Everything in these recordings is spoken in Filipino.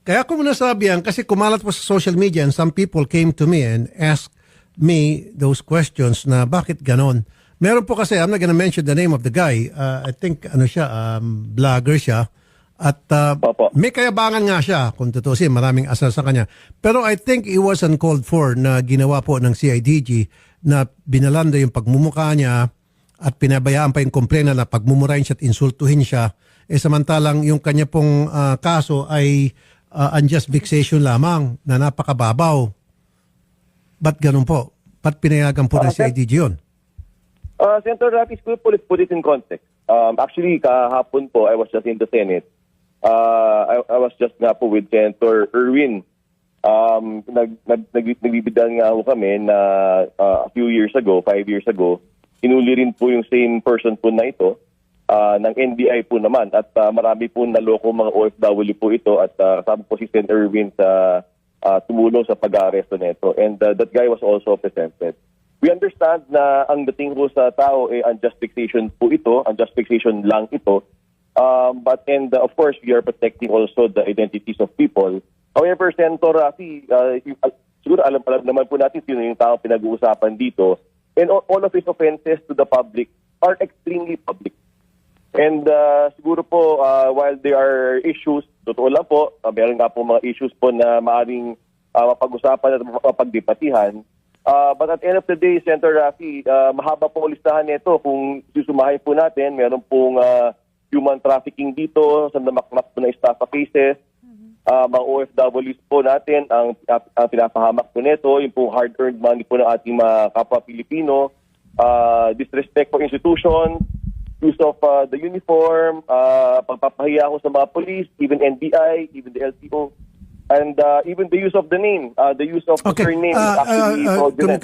Kaya ko muna sabi yan kasi kumalat po sa social media and some people came to me and asked me those questions na bakit ganon. Meron po kasi, I'm not gonna mention the name of the guy. I think vlogger siya. At Opo. may kayabangan nga siya, kung tutusin, maraming asal sa kanya. Pero I think it was uncalled for na ginawa po ng CIDG na binalanda yung pagmumukha niya at pinabayaan pa yung komplena na pagmumurahin siya at insultuhin siya. Samantalang yung kanya pong kaso ay unjust vexation lamang na napakababaw. Ba't ganun po? Ba't pinayagan po ng CIDG yun? Senator Rafi, let's put it in context. Actually, kahapon po, I was just in the Senate. I was just nga po with Senator Erwin. Nagbibidan nga po kami na a few years ago, 5 years ago, inuli rin po yung same person po na ito ng NBI po naman. At marami po naloko mga OFW po ito at kasama po si Senator Erwin sa tumulong sa pag-aaresto nito. And that guy was also presented. We understand na ang dating po sa tao unjust fixation po ito, unjust fixation lang ito. But of course, we are protecting also the identities of people. However, Senator Rafi, siguro alam naman po natin sino yung tao pinag-uusapan dito. And all of his offenses to the public are extremely public. And siguro po, while there are issues, totoo lang po, meron nga po mga issues po na maaaring mapag-usapan at mapagdipatihan. But at the end of the day, Senator Rafi, mahaba po listahan nito. Kung susumahin po natin, meron pong human trafficking dito, sa namakmak po na estafa cases, mga OFWs po natin, ang pinapahamak po nito, yung pong hard-earned money po ng ating mga kapwa Pilipino, disrespect for institutions, use of the uniform, pagpapahiya ko sa mga police, even NBI, even the LTO, and even the use of the name, the use of the surname is actually fraudulent.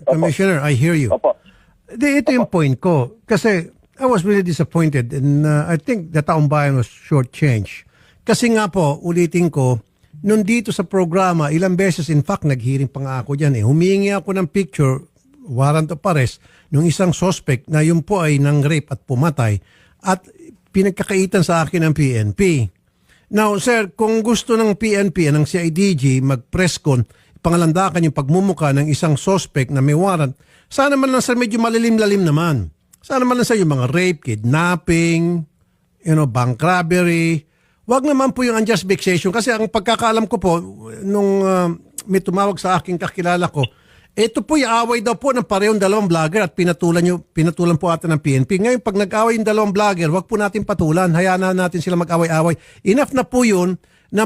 Commissioner, I hear you. Opo. Ito yung point ko. Kasi I was really disappointed and I think the taong bayan was shortchanged. Kasi nga po, ulitin ko, nung dito sa programa, ilang beses, in fact, naghearing pa nga ako dyan. Humingi ako ng picture, warrant of arrest, nung isang suspect na yun po ay nang-rape at pumatay at pinagkakaitan sa akin ng PNP. Now, sir, kung gusto ng PNP, ng CIDG, mag-press con, pangalandakan yung pagmumuka ng isang suspect na may warrant, sana man lang sir, medyo malilim-lalim naman. Sana man lang sir, yung mga rape, kidnapping, bank robbery. Wag naman po yung unjust vexation kasi ang pagkakaalam ko po, nung may tumawag sa aking kakilala ko, ito po yung away daw po ng parehong dalawang vlogger at pinatulan po ata ng PNP. Ngayon, pag nag-away yung dalawang vlogger, wag po natin patulan. Hayaan na natin sila mag-away-away. Enough na po yun